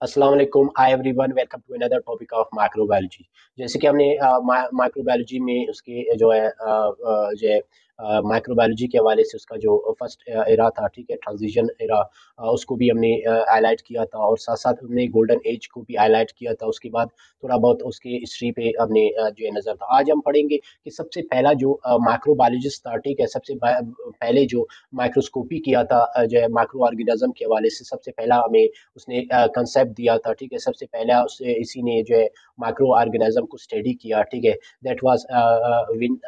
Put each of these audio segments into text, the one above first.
अस्सलाम वालेकुम। Hi everyone, welcome to another topic of microbiology. जैसे कि हमने माइक्रोबायोलॉजी में उसके जो है जो है माइक्रोबायोलॉजी के हवाले से उसका जो फर्स्ट एरा था, ठीक है, ट्रांजिशन एरा, उसको भी हमने हाईलाइट किया था और साथ साथ हमने गोल्डन एज को भी हाईलाइट किया था। उसके बाद थोड़ा बहुत उसके हिस्ट्री पे हमने जो है नज़र था। आज हम पढ़ेंगे कि सबसे पहला जो माइक्रोबायोलॉजिस्ट था, ठीक है, पहले जो माइक्रोस्कोपी किया था जो है माइक्रो ऑर्गेनिज्म के हवाले से, सबसे पहला हमें उसने कंसेप्ट दिया था, ठीक है। सबसे पहला उससे इसी ने जो है माइक्रो ऑर्गेनिज्म को स्टडी किया, ठीक है। That was van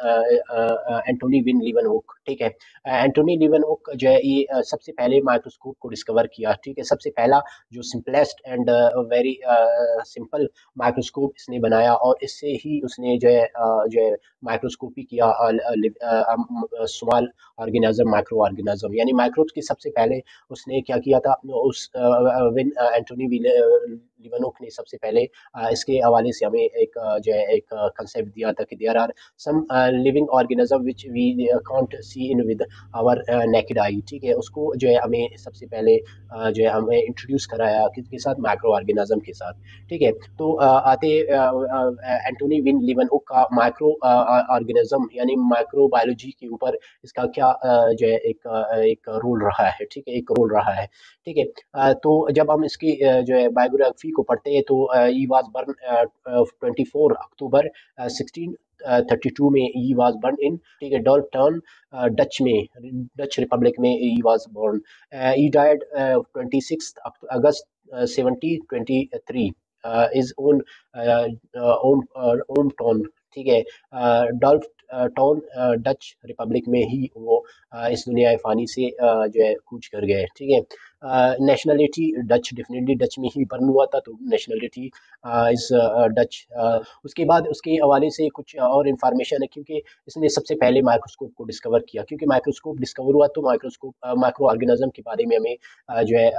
Antonie van Leeuwenhoek, ठीक है। एंटोनी लीवनहुक जो है ये सबसे पहले माइक्रोस्कोप को डिस्कवर किया, ठीक है। सबसे पहला जो simplest and very simple microscope इसने बनाया और इससे ही उसने जो है माइक्रोस्कोपी किया स्मॉल ऑर्गेनिज्म, माइक्रो ऑर्गेनिज्म यानी माइक्रोब्स की। सबसे पहले उसने क्या किया था, उस विन एंटोनी लिवनोक ने सबसे पहले इसके हवाले से हमें एक जो है एक कंसेप्ट दिया था कि there are some living organism which we can't see in with our naked eye, ठीक है। उसको जो है हमें सबसे पहले जो है हमें इंट्रोड्यूस कराया किसके साथ, माइक्रो ऑर्गेनिज्म के साथ, ठीक है। तो आते एंटोनी विन लिवनहुक का माइक्रो ऑर्गेनिज्म यानी माइक्रो बायोलॉजी के ऊपर इसका क्या जो है एक रोल रहा है, ठीक है, एक रोल रहा है, ठीक है। तो जब हम इसकी जो है बायोग्राफी को पढ़ते हैं तो ई वाज बर्न 24 अक्टूबर 1632 में। ई वाज बर्न इन, ठीक है, डॉल्फ टाउन, डच में, डच रिपब्लिक में he was born. He died 26 August 1723 is on ओम ओम टाउन, ठीक है, डॉल्फ टाउन, डच रिपब्लिक में ही वो इस दुनिया फ़ानी से जो है कूच कर गए, ठीक है। नेशनलिटी डच, डेफिनेटली डच में ही बर्न हुआ था, तो नेशनलिटी इज़ डच। उसके बाद उसके हवाले से कुछ और इन्फॉर्मेशन है, क्योंकि इसने सबसे पहले माइक्रोस्कोप को डिस्कवर किया। क्योंकि माइक्रोस्कोप डिस्कवर हुआ तो माइक्रोस्कोप माइक्रो ऑर्गेनिज्म के बारे में हमें जो है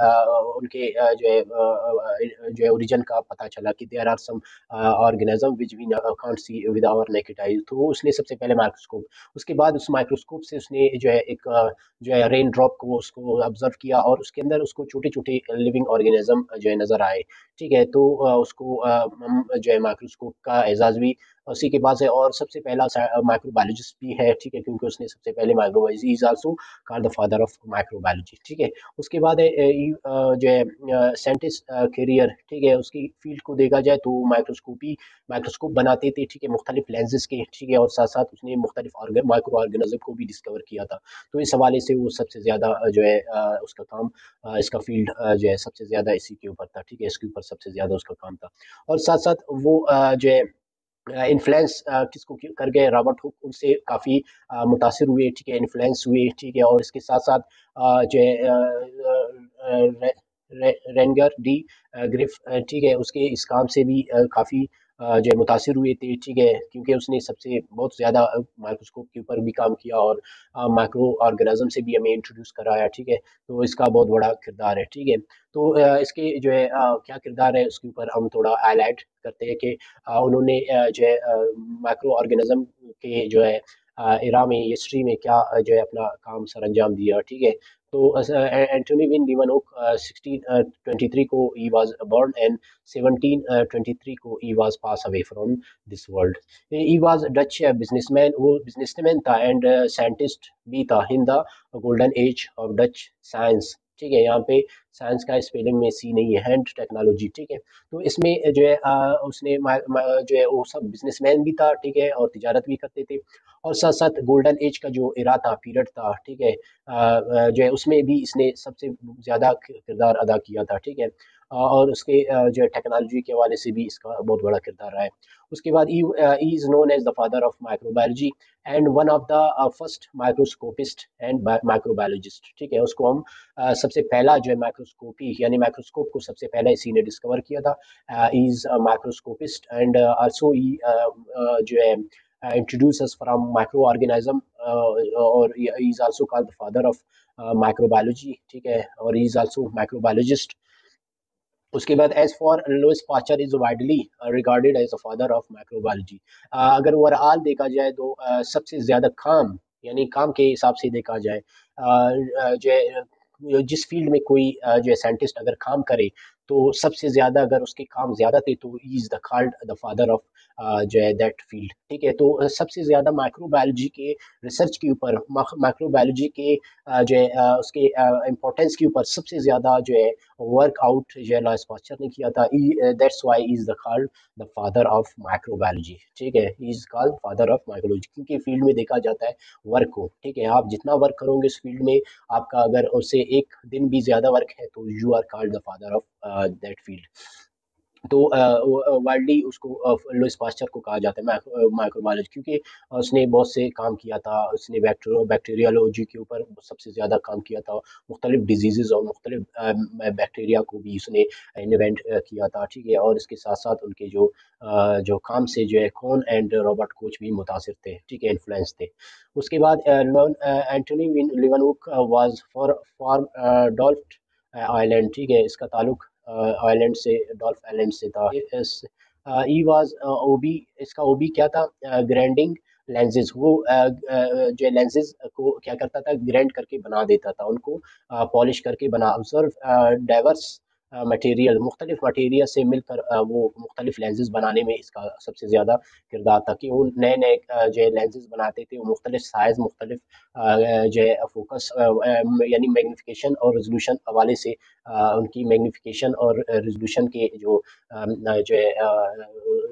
उनके जो है ओरिजिन का पता चला कि there are some organism which we can't see with our naked eyes. तो उसने सबसे पहले माइक्रोस्कोप, उसके बाद उस माइक्रोस्कोप से उसने जो है एक जो है रेन ड्रॉप को उसको ऑब्जर्व किया और उसके अंदर उसको छोटे छोटे लिविंग ऑर्गेनिज्म जो है नजर आए, ठीक है। तो उसको हम जो है माइक्रोस्कोप का एजाज भी उसी के पास है और सबसे पहला माइक्रोबायोलॉजिस्ट भी है, ठीक है, क्योंकि उसने सबसे पहले microbiology is also called the father of microbiology, ठीक है। उसके बाद है जो है साइंटिस्ट कैरियर, ठीक है, उसकी फील्ड को देखा जाए तो माइक्रोस्कोप बनाते थे, ठीक है, मुख्तलिफ लेंसेज के, ठीक है, और साथ साथ उसने मुख्तलिफ माइक्रो ऑर्गेनिज्म को भी डिस्कवर किया था। तो इस हवाले से वो सबसे ज़्यादा जो है उसका काम इसका फील्ड जो है सबसे ज़्यादा इसी के ऊपर था, ठीक है, इसके ऊपर सबसे ज़्यादा उसका काम था। और साथ साथ वो जो है इन्फ्लुएंस किसको कर गए, रॉबर्ट हुक उनसे काफ़ी मुतासिर हुए, ठीक है, इन्फ्लुएंस हुए, ठीक है। और इसके साथ साथ जो है रेनगर डी ग्रिफ, ठीक है, उसके इस काम से भी काफ़ी जो है मुतासिर हुए थे, ठीक है, क्योंकि उसने सबसे बहुत ज़्यादा माइक्रोस्कोप के ऊपर भी काम किया और माइक्रो ऑर्गेनिज्म से भी हमें इंट्रोड्यूस कराया, ठीक है। तो इसका बहुत बड़ा किरदार है, ठीक है। तो इसके जो है क्या किरदार है उसके ऊपर हम थोड़ा हाईलाइट करते हैं कि उन्होंने जो है माइक्रो ऑर्गेनिज्म के जो है इरा में, हिस्ट्री में क्या जो है अपना काम सर अंजाम दिया, ठीक है। तो एंटोनी विन लीवनहुक 1623 को ही वाज बॉर्न एंड 1723 को he was pass away from this world. He was Dutch businessman, वो बिजनेसमैन था एंड साइंटिस्ट भी था in the golden age of Dutch science, ठीक है। यहाँ पे साइंस का स्पेलिंग में सी नहीं है, हैंड टेक्नोलॉजी, ठीक है। तो इसमें जो है उसने जो है वो सब बिजनेसमैन भी था, ठीक है, और तिजारत भी करते थे। और साथ साथ गोल्डन एज का जो इरा था, पीरियड था, ठीक है, जो है उसमें भी इसने सबसे ज़्यादा किरदार अदा किया था, ठीक है। और उसके जो है टेक्नोलॉजी के हवाले से भी इसका बहुत बड़ा किरदार रहा है। उसके बाद ही is known as the father of microbiology and one of the first microscopist and microbiologist, ठीक है। उसको हम सबसे पहला जो है माइक्रोस्कोपी यानी माइक्रोस्कोप को सबसे पहले इसी ने डिस्कवर किया था। इज माइक्रोस्कोपिस्ट एंड आल्सो जो है introduce us from microorganism और he is also called the father of microbiology, ठीक है, और he is also microbiologist। उसके बाद as for Louis Pasteur is widely regarded as the father of microbiology. अगर overall देखा जाए तो सबसे ज्यादा काम यानी काम के हिसाब से देखा जाए जो जिस फील्ड में कोई जो है साइंटिस्ट अगर काम करे तो सबसे ज्यादा अगर उसके काम ज्यादा थे तो he is the called the father of जो है दैट फील्ड। ठीक है, तो सबसे ज्यादा माइक्रोबायोलॉजी के रिसर्च के ऊपर, माइक्रोबायोलॉजी के जो है उसके इम्पोर्टेंस के ऊपर सबसे ज्यादा जो है वर्कआउट जो है लॉयस पास्चर ने किया था। That's why is the called the father of microbiology. ठीक है, is called father of micrology, क्योंकि फील्ड में देखा जाता है वर्क को। ठीक है, आप जितना वर्क करोगे इस फील्ड में, आपका अगर उससे एक दिन भी ज्यादा वर्क है तो you are called the father of that field. तो वाइल्डली उसको लुइस पास्चर को कहा जाता है माइक्रोबायोलॉजी, क्योंकि उसने बहुत से काम किया था। उसने बैक्टीरियोलॉजी के ऊपर सबसे ज़्यादा काम किया था। मुख्तलिफ डिजीज़ और मुख्तलिफ बैक्टीरिया को भी उसने इन्वेंट किया था। ठीक है, और इसके साथ साथ उनके जो काम से जो है कॉन एंड रॉबर्ट कोच भी मुतासिर थे। ठीक है, इन्फ्लुएंस थे। उसके बाद Antonie Leeuwenhoek was for Delft island. ठीक है, इसका ताल्लुक आइलैंड से, डॉल्फ आइलैंड से था। ई वाज ओबी, इसका ओबी क्या था? Grinding lenses. वो जो लेंसेज को क्या करता था? ग्राइंड करके बना देता था, उनको पॉलिश करके बना। ऑब्जर्व डाइवर्स मटेरियल, मुख्तलिफ मटेरियल से मिलकर वो मुख्तलिफ लेंसेज बनाने में इसका सबसे ज़्यादा किरदार था कि वो नए नए जो लेंसेज बनाते थे। वो मुख्तलिफ साइज़, मुख्तलिफ जो है फोकस यानी मैग्नीफिकेशन और रेजोल्यूशन हवाले से उनकी मैग्नीफिकेशन और रेजोल्यूशन के जो है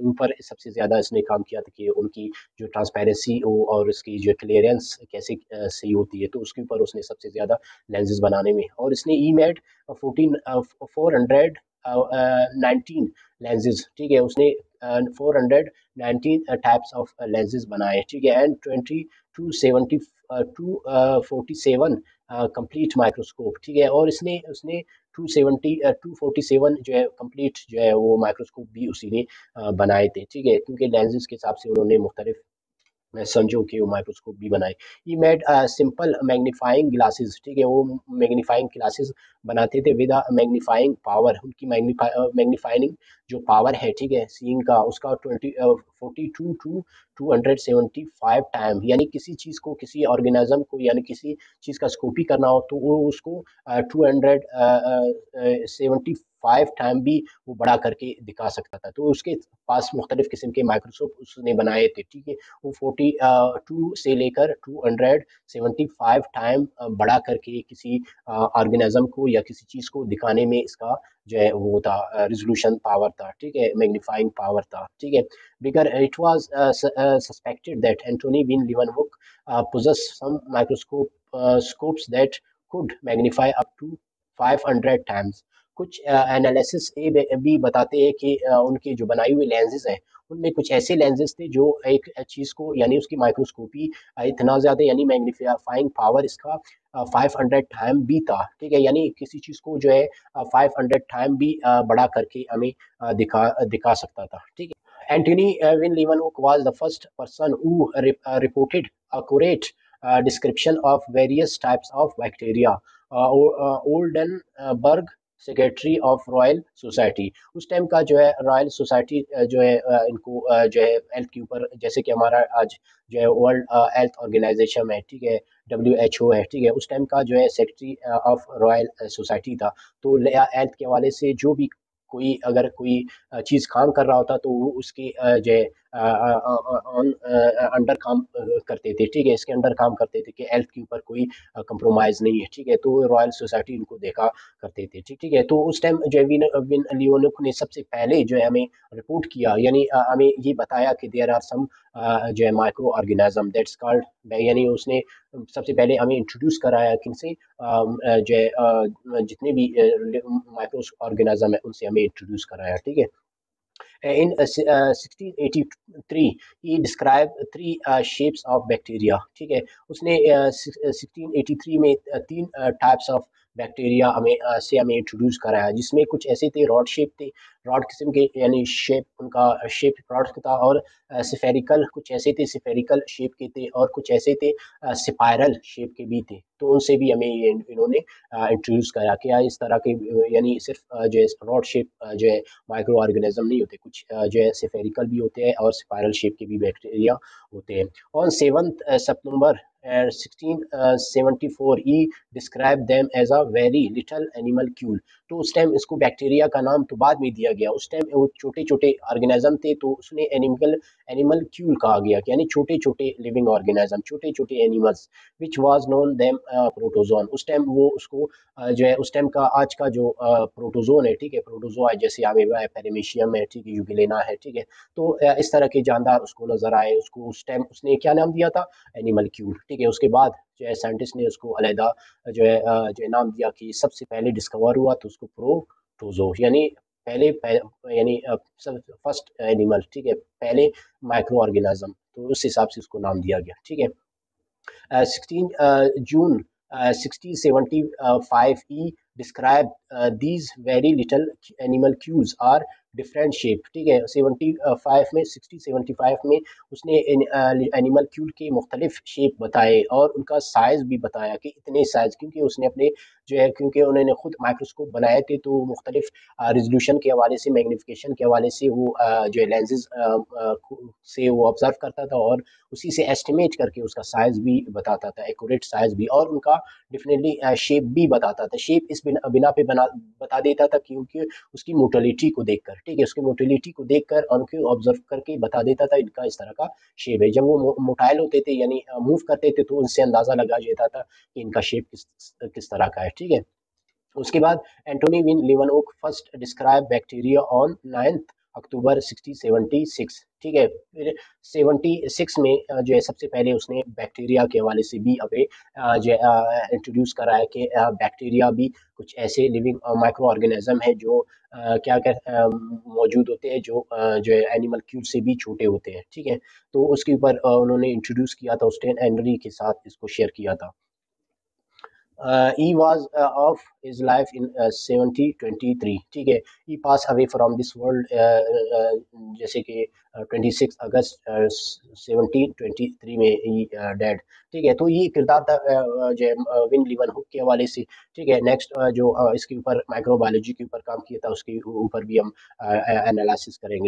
ऊपर सबसे ज़्यादा इसने काम किया था कि उनकी जो ट्रांसपेरेंसी हो और उसकी जो क्लियरेंस कैसे सही होती है, तो उसके ऊपर उसने सबसे ज़्यादा लेंसेज बनाने में। और इसने ई मेड 419 लेंसेज। ठीक है, उसने 419 टाइप्स ऑफ लेंसेज बनाए। ठीक है, एंड 247 कंप्लीट माइक्रोस्कोप। ठीक है, और इसने उसने 247 जो है कंप्लीट जो है वो माइक्रोस्कोप भी उसी ने बनाए थे। ठीक है, क्योंकि लेंसेज के हिसाब से उन्होंने मुख्तलिफ समझो कि वो माइक्रोस्कोप भी बनाए। He made simple magnifying glasses. ठीक है, वो मैग्नीफाइंग ग्लासेस बनाते थे विद मैग्नीफाइंग पावर। उनकी मैग्नीफाइंग जो पावर है, ठीक है, सीइंग का, उसका 42 to 275 टाइम। यानी किसी चीज़ को, किसी ऑर्गेनिज्म को, यानी किसी चीज़ का स्कोपी करना हो तो वो उसको 275 टाइम भी वो बड़ा करके दिखा सकता था। तो उसके पास मुख्तलिफ किस्म के माइक्रोस्कोप उसने बनाए थे। ठीक है, वो 42 से लेकर 275 टाइम बढ़ा करके किसी ऑर्गेनिज्म को या किसी चीज़ को दिखाने में इसका जो है वो था रिजोल्यूशन पावर था। ठीक है, मैग्नीफाइंग पावर था। ठीक है, bigger it was suspected that Antonie van Leeuwenhoek possess some microscope scopes that could magnify up to 500 times। कुछ एनालिसिस भी बताते हैं कि उनके जो बनाई हुई लेंसेज हैं उनमें कुछ ऐसे लेंसेज थे जो एक चीज़ को, यानी उसकी माइक्रोस्कोपी इतना ज़्यादा, यानी मैग्नीफाइंग पावर इसका 500 टाइम भी था। ठीक है, यानी किसी चीज़ को जो है 500 टाइम भी बड़ा करके हमें दिखा दिखा सकता था। ठीक है, Antony van Leeuwenhoek was the first person who reported accurate description of various types of bacteria। Oldenburg secretary of Royal Society, उस टाइम का जो है रॉयल सोसाइटी जो है इनको जो है हेल्थ के ऊपर, जैसे कि हमारा आज जो है वर्ल्ड हेल्थ ऑर्गेनाइजेशन है। ठीक है, WHO है। ठीक है, उस टाइम का जो है सेक्रेटरी ऑफ रॉयल सोसाइटी था। तो हेल्थ के हवाले से जो भी कोई, अगर कोई चीज़ काम कर रहा होता तो वो उसके जो है ऑन अंडर काम करते थे। ठीक है, इसके अंडर काम करते थे कि हेल्थ के ऊपर कोई कंप्रोमाइज़ नहीं है। ठीक है, तो रॉयल सोसाइटी इनको देखा करते थे। ठीक ठीक है, तो उस टाइम जो है विन लियोनिक ने सबसे पहले जो है हमें रिपोर्ट किया, यानी हमें ये बताया कि देयर आर सम जो है माइक्रो ऑर्गेनिज्म दैट्स कॉल्ड, यानी उसने सबसे पहले हमें इंट्रोड्यूस कराया किनसे, जो है जितने भी माइक्रो ऑर्गेनिज्म है उनसे हमें इंट्रोड्यूस कराया। ठीक है, in 1683 he described three shapes of bacteria। ठीक है, उसने 1683 में तीन टाइप्स ऑफ बैक्टीरिया हमें से हमें इंट्रोड्यूस कराया, जिसमें कुछ ऐसे थे रॉड शेप थे, रॉड किस्म के, यानी शेप, उनका शेप रॉड का था। और सिफेरिकल, कुछ ऐसे थे सिफेरिकल शेप के थे, और कुछ ऐसे थे स्पाइरल शेप के भी थे। तो उनसे भी हमें इन्होंने इंट्रोड्यूस करा कि इस तरह के यानी सिर्फ जो है रॉड शेप जो है माइक्रो ऑर्गेनिज्म नहीं होते, कुछ जो है सिफेरिकल भी होते हैं और स्पाइरल शेप के भी बैक्टीरिया होते हैं। On 7 September 1674 he described them as a very little animalcule। तो उस टाइम इसको बैक्टीरिया का नाम तो बाद में दिया गया। उस टाइम वो छोटे छोटे ऑर्गेनिज्म थे तो उसने एनिमल क्यूल कहा गया, यानी छोटे छोटे लिविंग ऑर्गेनिज्म, छोटे छोटे animals, which was known them protozoan. उस टाइम वो उसको जो है उस टाइम का आज का जो प्रोटोजोन है, ठीक है, प्रोटोजोआ है, जैसे अमीबा है, पेरिमीशियम है, ठीक है, यूगिलेना है, ठीक है। तो इस तरह के जानदार उसको नजर आए, उसको उस टाइम उसने क्या नाम दिया था, एनिमल क्यूल, ठीक है। उसके बाद जो है साइंटिस्ट ने उसको अलहदा जो है नाम दिया कि सबसे पहले डिस्कवर हुआ तो उसको प्रोटोजो, यानी यानी फर्स्ट एनिमल, ठीक है, पहले माइक्रो ऑर्गेनिज्म, तो उस हिसाब से उसको नाम दिया गया, ठीक है। 16 June 1675 he described these very little animal cues are different shape, ठीक है। 75 में 1675 में उसने एनिमल क्यूल के मुख्तलिफ शेप बताए और उनका साइज भी बताया कि इतने साइज, क्योंकि उसने अपने जो है, क्योंकि उन्होंने खुद माइक्रोस्कोप बनाए थे तो मुख्तलिफ रेजोल्यूशन के हवाले से, मैग्नीफिकेशन के हवाले से वो जो है लेंसेज से वो ऑब्जर्व करता था और उसी से एस्टिमेट करके उसका साइज भी बताता था, एक्यूरेट साइज भी, और उनका डेफिनेटली शेप भी बताता था। शेप इस बिना पे बता देता था क्योंकि उसकी मोटिलिटी को देखकर, ठीक है, उसकी मोटिलिटी को देखकर और उनको ऑब्जर्व करके बता देता था इनका इस तरह का शेप है। जब वो मोटाइल होते थे यानी मूव करते थे तो उनसे अंदाजा लगा जाता था कि इनका शेप किस तरह का है, ठीक है। उसके बाद Antonie van Leeuwenhoek first describe bacteria on 9 October 1676, ठीक है। फिर 76 में जो है सबसे पहले उसने बैक्टीरिया के हवाले से भी अवे जो इंट्रोड्यूस करा है कि बैक्टीरिया भी कुछ ऐसे लिविंग माइक्रो ऑर्गेनिज्म है जो क्या क्या मौजूद होते हैं जो है एनिमल क्यूब से भी छोटे होते हैं, ठीक है। तो उसके ऊपर उन्होंने इंट्रोड्यूस किया था, स्टेन एंड्री के साथ इसको शेयर किया था। He was of his life in 7023, ठीक है। He passed away from this world जैसे कि 26 अगस्त 1723 में ही डेड, ठीक है। तो ये किरदार था जो है विन लीवन हुक के हवाले से, ठीक है। नेक्स्ट जो इसके ऊपर माइक्रोबायोलॉजी के ऊपर काम किया था उसके ऊपर भी हम एनालिसिस करेंगे।